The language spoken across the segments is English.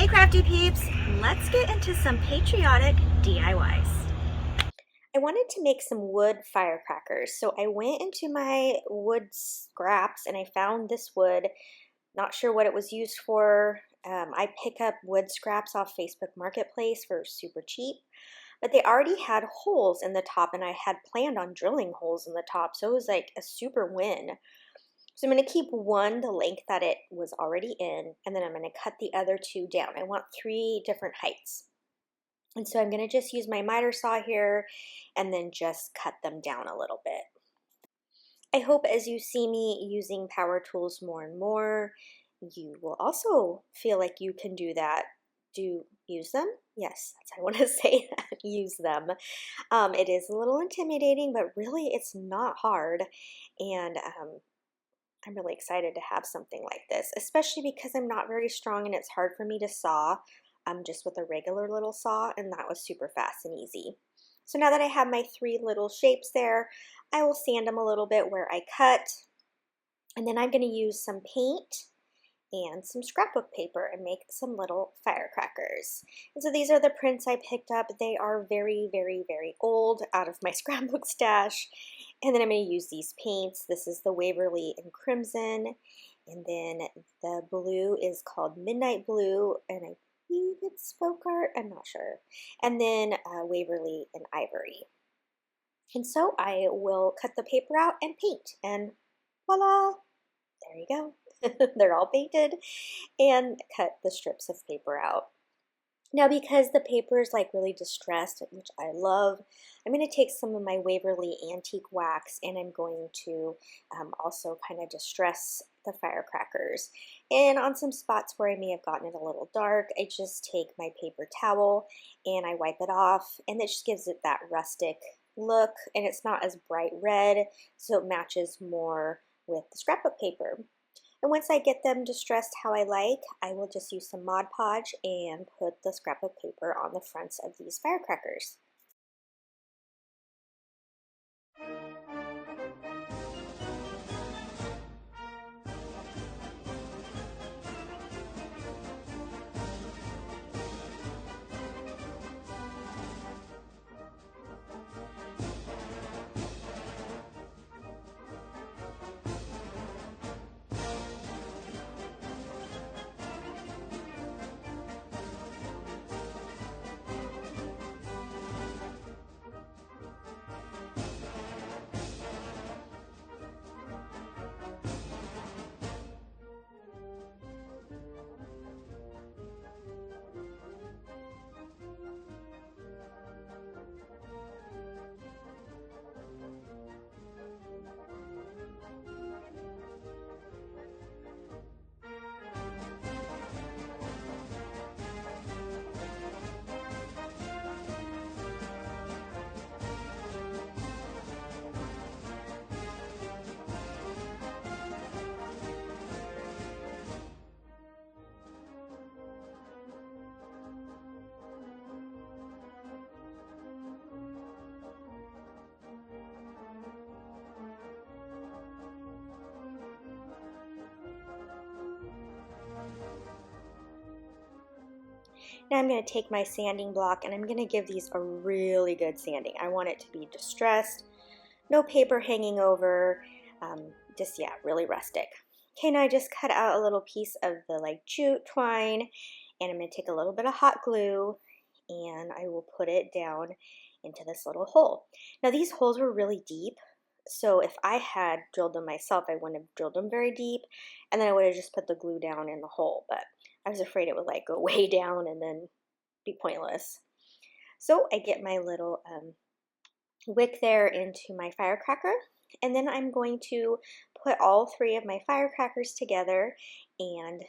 Hey Crafty Peeps, let's get into some patriotic DIYs. I wanted to make some wood firecrackers, so I went into my wood scraps and I found this wood. Not sure what it was used for. I pick up wood scraps off Facebook Marketplace for super cheap, but they already had holes in the top and I had planned on drilling holes in the top, so it was like a super win. So I'm going to keep one the length that it was already in, and then I'm going to cut the other two down. I want 3 different heights. And so I'm going to just use my miter saw here and then just cut them down a little bit. I hope as you see me using power tools more and more, you will also feel like you can do that. Do use them? Yes, that's how I want to say that. Use them. It is a little intimidating, but really it's not hard. And I'm really excited to have something like this, especially because I'm not very strong and it's hard for me to saw just with a regular little saw, and that was super fast and easy. So now that I have my 3 little shapes there, I will sand them a little bit where I cut, and then I'm going to use some paint and some scrapbook paper and make some little firecrackers. And so these are the prints I picked up. They are very, very, very old, out of my scrapbook stash. And then I'm going to use these paints. This is the Waverly and Crimson. And then the blue is called Midnight Blue. And I believe it's Folk Art. I'm not sure. And then Waverly and Ivory. And so I will cut the paper out and paint. And voila! There you go. They're all painted, and cut the strips of paper out. Now, because the paper is like really distressed, which I love, I'm going to take some of my Waverly antique wax and I'm going to also kind of distress the firecrackers. And on some spots where I may have gotten it a little dark, I just take my paper towel and I wipe it off, and it just gives it that rustic look, and it's not as bright red, so it matches more with the scrapbook paper. And once I get them distressed how I like, I will just use some Mod Podge and put the scrapbook paper on the fronts of these firecrackers. Now I'm going to take my sanding block and I'm going to give these a really good sanding. I want it to be distressed, no paper hanging over, just, yeah, really rustic. Okay, now I just cut out a little piece of the like jute twine, and I'm going to take a little bit of hot glue and I will put it down into this little hole. Now these holes were really deep, so if I had drilled them myself, I wouldn't have drilled them very deep, and then I would have just put the glue down in the hole, but I was afraid it would like go way down and then be pointless. So I get my little wick there into my firecracker, and then I'm going to put all 3 of my firecrackers together. And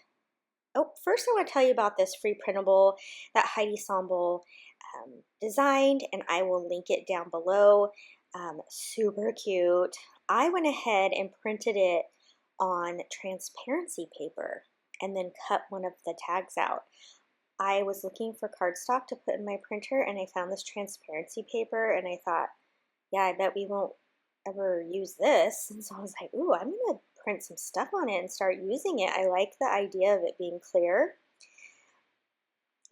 oh, first I want to tell you about this free printable that Heidi Somble designed, and I will link it down below. Super cute. I went ahead and printed it on transparency paper and then cut one of the tags out. I was looking for cardstock to put in my printer, and I found this transparency paper, and I thought, yeah, I bet we won't ever use this. And so I was like, ooh, I'm gonna print some stuff on it and start using it. I like the idea of it being clear.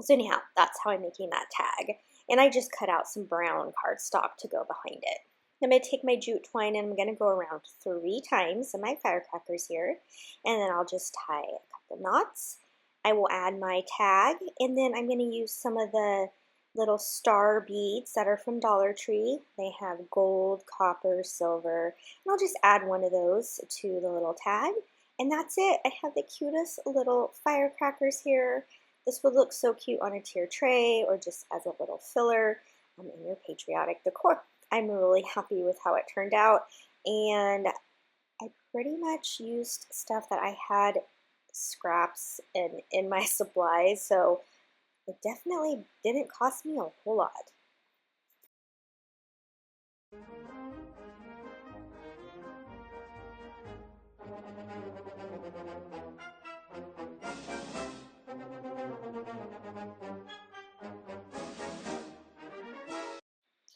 So anyhow, that's how I'm making that tag. And I just cut out some brown cardstock to go behind it. I'm going to take my jute twine and I'm going to go around 3 times in my firecrackers here. And then I'll just tie a couple knots. I will add my tag, and then I'm going to use some of the little star beads that are from Dollar Tree. They have gold, copper, silver, and I'll just add one of those to the little tag. And that's it. I have the cutest little firecrackers here. This would look so cute on a tier tray or just as a little filler in your patriotic decor. I'm really happy with how it turned out, and I pretty much used stuff that I had scraps in my supplies, so it definitely didn't cost me a whole lot.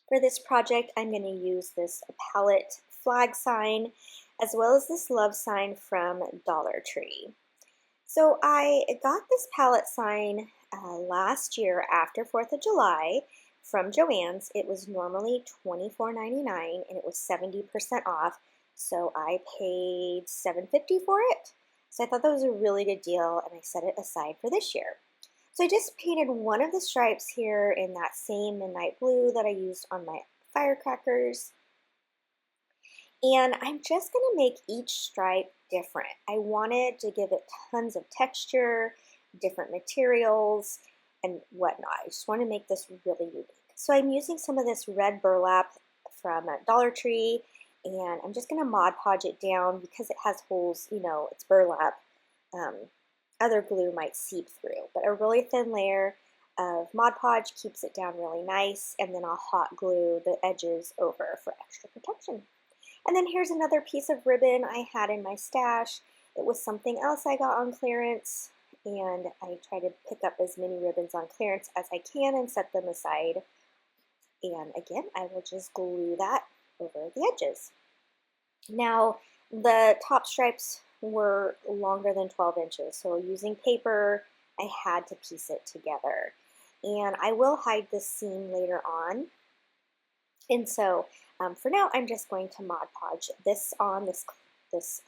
For this project, I'm going to use this palette flag sign as well as this love sign from Dollar Tree. So I got this palette sign last year after 4th of July from Joann's. It was normally $24.99 and it was 70% off, so I paid $7.50 for it. So I thought that was a really good deal, and I set it aside for this year. So I just painted one of the stripes here in that same midnight blue that I used on my firecrackers. And I'm just going to make each stripe different. I wanted to give it tons of texture, different materials, and whatnot. I just want to make this really unique. So I'm using some of this red burlap from Dollar Tree, and I'm just going to Mod Podge it down because it has holes, you know, it's burlap. Other glue might seep through, but a really thin layer of Mod Podge keeps it down really nice, and then I'll hot glue the edges over for extra protection. And then here's another piece of ribbon I had in my stash. It was something else I got on clearance, and I try to pick up as many ribbons on clearance as I can and set them aside. And again, I will just glue that over the edges. Now, the top stripes were longer than 12 inches, so using paper, I had to piece it together. And I will hide this seam later on. And so for now, I'm just going to Mod Podge this on this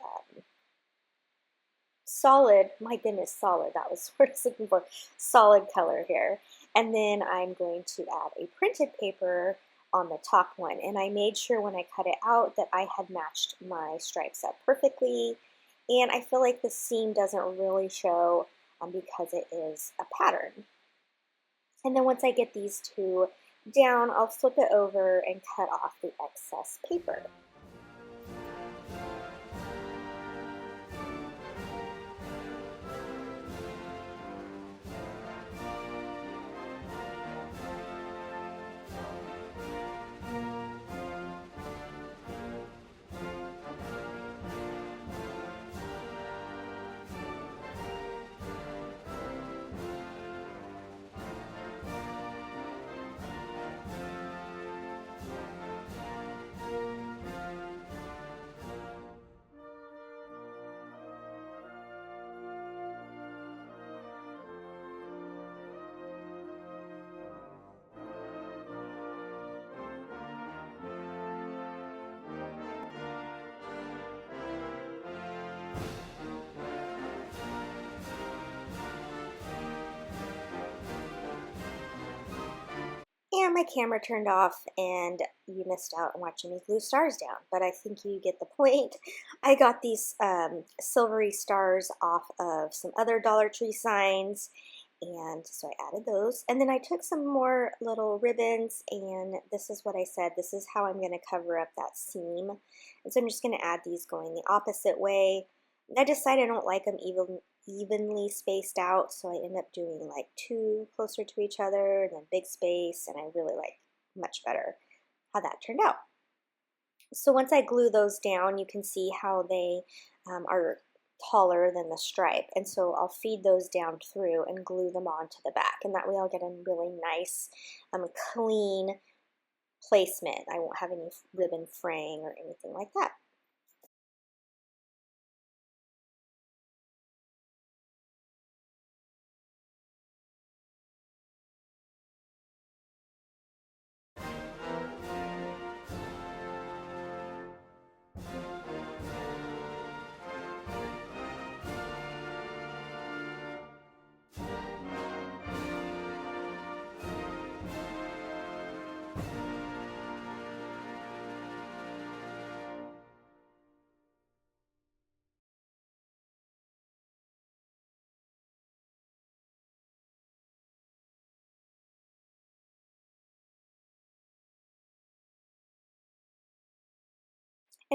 solid, my goodness, solid, that was what I was looking for, solid color here. And then I'm going to add a printed paper on the top one. And I made sure when I cut it out that I had matched my stripes up perfectly. And I feel like the seam doesn't really show because it is a pattern. And then once I get these two down, I'll flip it over and cut off the excess paper. And my camera turned off and you missed out on watching me glue stars down, but I think you get the point. I got these silvery stars off of some other Dollar Tree signs, and so I added those. And then I took some more little ribbons, and this is what I said, this is how I'm going to cover up that seam. And so I'm just going to add these going the opposite way. I decided I don't like them evenly spaced out, so I end up doing like 2 closer to each other and then big space, and I really like much better how that turned out. So once I glue those down, you can see how they are taller than the stripe, and so I'll feed those down through and glue them onto the back, and that way I'll get a really nice clean placement. I won't have any ribbon fraying or anything like that.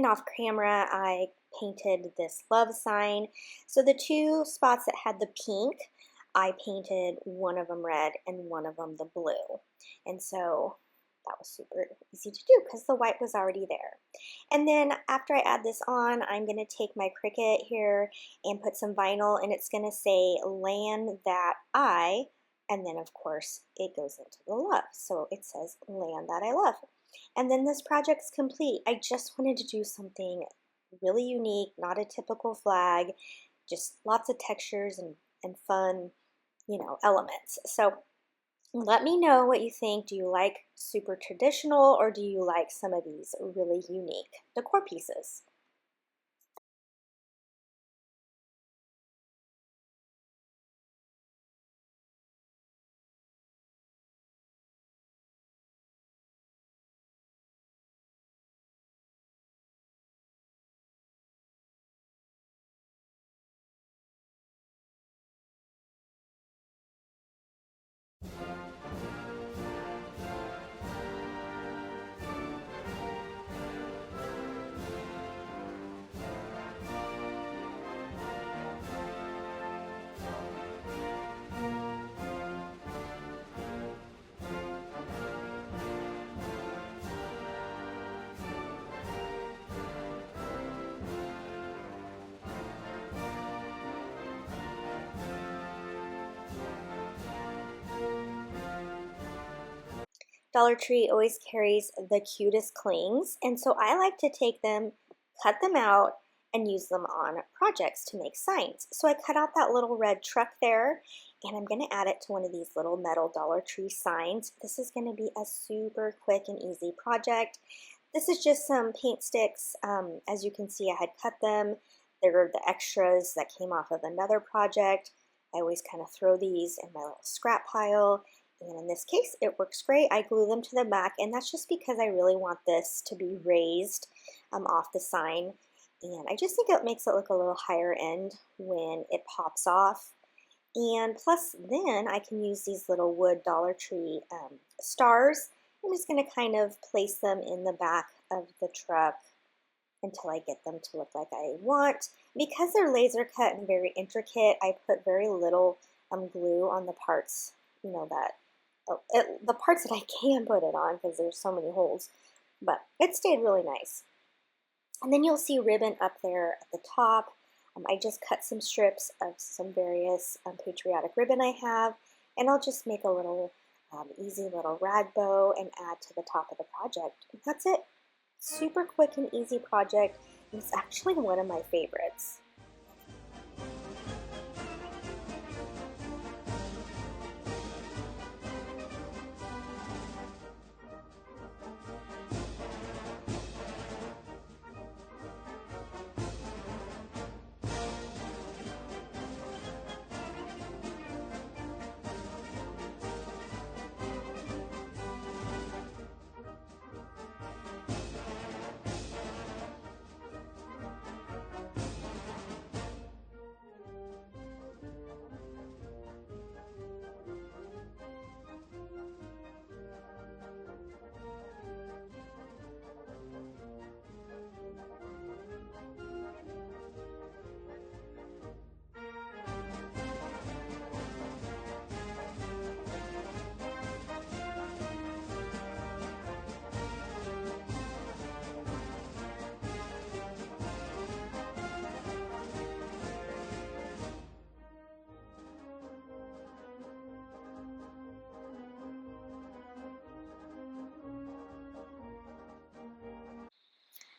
And off camera, I painted this love sign. So the two spots that had the pink, I painted one of them red and one of them the blue. And so that was super easy to do because the white was already there. And then after I add this on, I'm going to take my Cricut here and put some vinyl, and it's going to say land that I, and then of course it goes into the love. So it says land that I love. And then this project's complete. I just wanted to do something really unique, not a typical flag, just lots of textures and fun, elements. So let me know what you think. Do you like super traditional, or do you like some of these really unique decor pieces? Dollar Tree always carries the cutest clings, and so I like to take them, cut them out, and use them on projects to make signs. So I cut out that little red truck there, and I'm going to add it to one of these little metal Dollar Tree signs. This is going to be a super quick and easy project. This is just some paint sticks. As you can see, I had cut them. They're the extras that came off of another project. I always kind of throw these in my little scrap pile. And in this case, it works great. I glue them to the back, and that's just because I really want this to be raised off the sign. And I just think it makes it look a little higher end when it pops off. And plus, then I can use these little wood Dollar Tree stars. I'm just going to kind of place them in the back of the truck until I get them to look like I want. Because they're laser cut and very intricate, I put very little glue on the parts, that the parts that I can put it on because there's so many holes, but it stayed really nice. And then you'll see ribbon up there at the top. I just cut some strips of some various patriotic ribbon I have, and I'll just make a little easy little rag bow and add to the top of the project. And that's it. Super quick and easy project. And it's actually one of my favorites.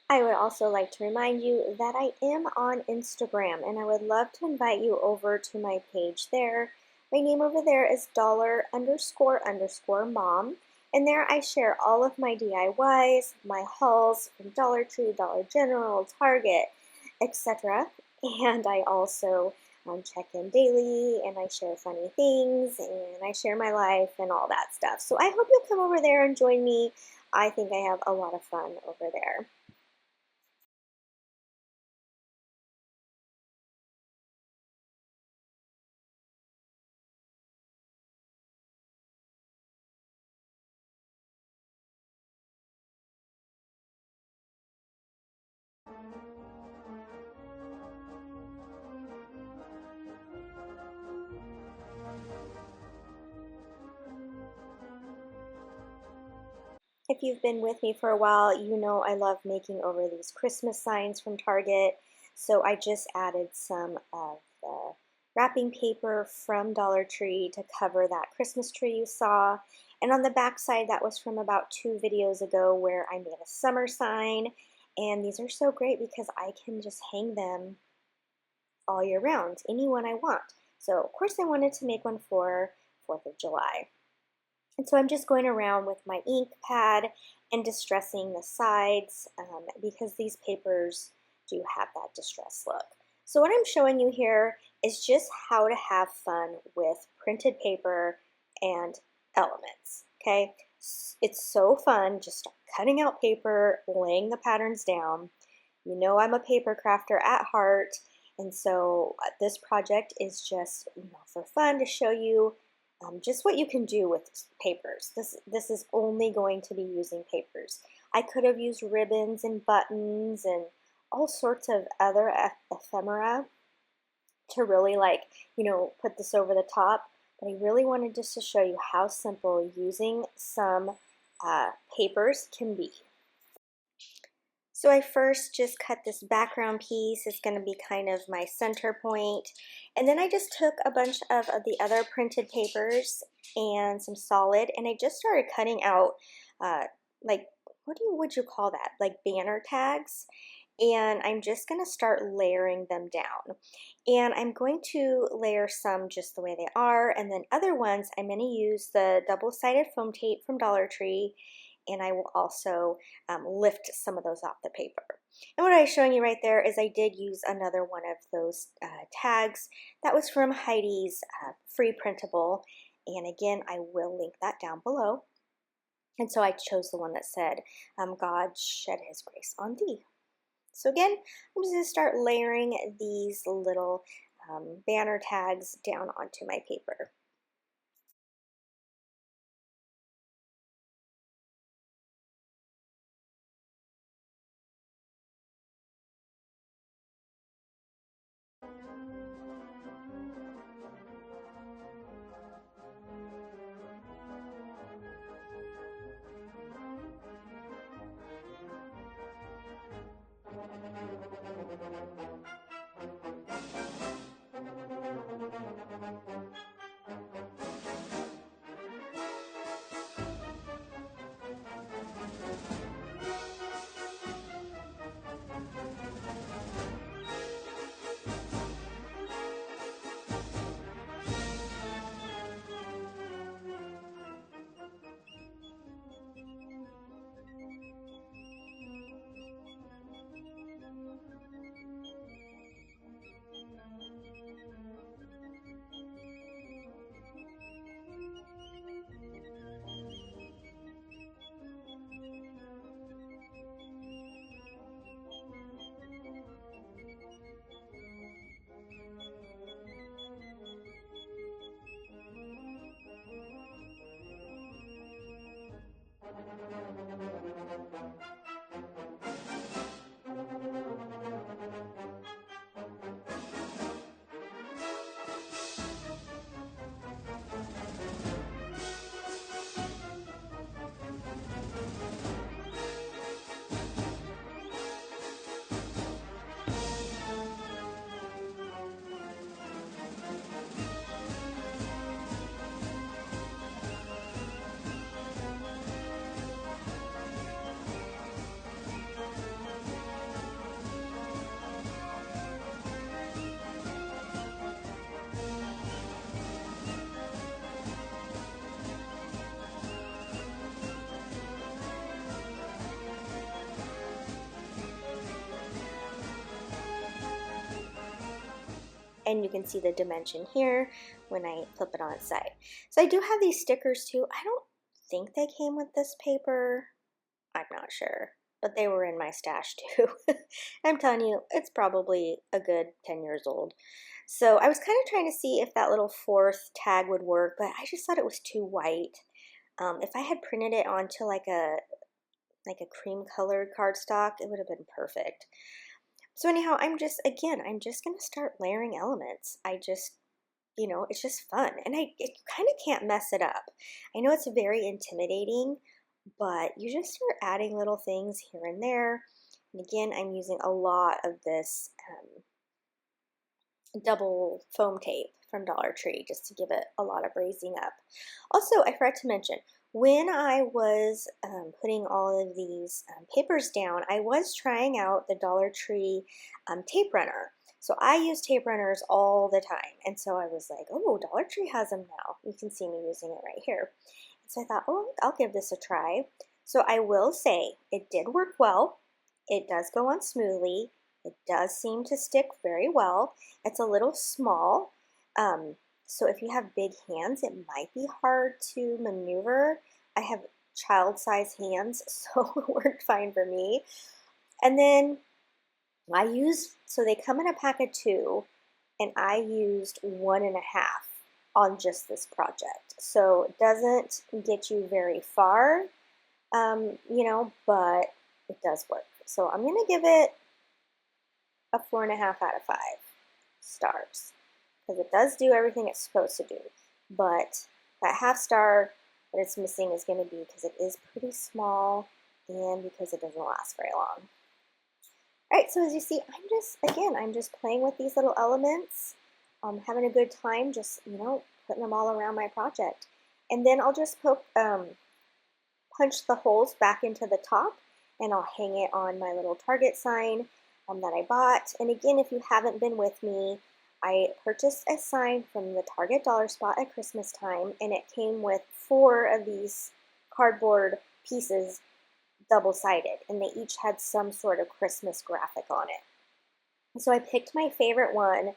I would also like to remind you that I am on Instagram, and I would love to invite you over to my page there. My name over there is dollar__mom, and there I share all of my DIYs, my hauls from Dollar Tree, Dollar General, Target, etc. And I also check in daily, and I share funny things, and I share my life and all that stuff. So I hope you'll come over there and join me. I think I have a lot of fun over there. If you've been with me for a while, you know I love making over these Christmas signs from Target. So I just added some of the wrapping paper from Dollar Tree to cover that Christmas tree you saw. And on the back side, that was from about 2 videos ago where I made a summer sign. And these are so great because I can just hang them all year round, any one I want. So of course I wanted to make one for 4th of July. And so I'm just going around with my ink pad and distressing the sides because these papers do have that distress look. So what I'm showing you here is just how to have fun with printed paper and elements, okay? It's so fun, just start cutting out paper, laying the patterns down. You know I'm a paper crafter at heart, and so this project is just for fun to show you just what you can do with papers. This is only going to be using papers. I could have used ribbons and buttons and all sorts of other ephemera to really put this over the top, but I really wanted just to show you how simple using some papers can be. So I first just cut this background piece. It's going to be kind of my center point. And then I just took a bunch of the other printed papers and some solid, and I just started cutting out like, would you call that? Like banner tags. And I'm just going to start layering them down. And I'm going to layer some just the way they are, and then other ones I'm going to use the double-sided foam tape from Dollar Tree, and I will also lift some of those off the paper. And what I was showing you right there is I did use another one of those tags. That was from Heidi's free printable, and again I will link that down below. And so I chose the one that said, God shed his grace on thee. So again, I'm just going to start layering these little banner tags down onto my paper. And you can see the dimension here when I flip it on its side. So I do have these stickers too. I don't think they came with this paper. I'm not sure, but they were in my stash too. I'm telling you, it's probably a good 10 years old. So I was kind of trying to see if that little 4th tag would work, but I just thought it was too white. If I had printed it onto like a cream colored cardstock, it would have been perfect. So anyhow, I'm just going to start layering elements. It's just fun. And it kind of can't mess it up. I know it's very intimidating, but you just start adding little things here and there. And again, I'm using a lot of this double foam tape from Dollar Tree just to give it a lot of raising up. Also, I forgot to mention, when I was putting all of these papers down, I was trying out the Dollar Tree tape runner. So I use tape runners all the time. And so I was like, oh, Dollar Tree has them now. You can see me using it right here. So I thought, oh, I'll give this a try. So I will say it did work well. It does go on smoothly. It does seem to stick very well. It's a little small, so if you have big hands, it might be hard to maneuver. I have child-sized hands, so it worked fine for me. And then so they come in a pack of 2, and I used 1.5 on just this project. So it doesn't get you very far, but it does work. So I'm going to give it a 4.5 out of 5 stars because it does do everything it's supposed to do. But that half star that it's missing is going to be because it is pretty small and because it doesn't last very long. All right, so as you see, I'm just playing with these little elements, having a good time, just, putting them all around my project. And then I'll just punch the holes back into the top, and I'll hang it on my little Target sign that I bought. And again, if you haven't been with me, I purchased a sign from the Target dollar spot at Christmas time, and it came with 4 of these cardboard pieces double-sided, and they each had some sort of Christmas graphic on it. So I picked my favorite one,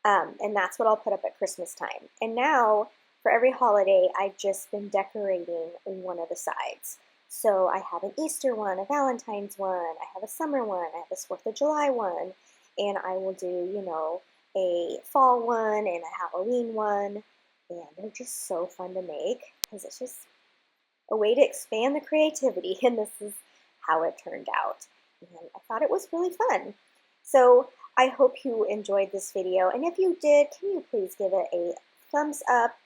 and that's what I'll put up at Christmas time. And now, for every holiday, I've just been decorating one of the sides. So I have an Easter one, a Valentine's one, I have a summer one, I have a 4th of July one, and I will do, a fall one and a Halloween one, and they're just so fun to make because it's just a way to expand the creativity, and this is how it turned out. And I thought it was really fun. So I hope you enjoyed this video, and if you did, can you please give it a thumbs up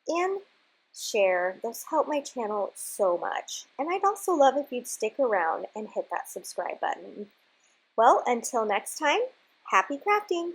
and share. Those help my channel so much. And I'd also love if you'd stick around and hit that subscribe button. Well, until next time, happy crafting!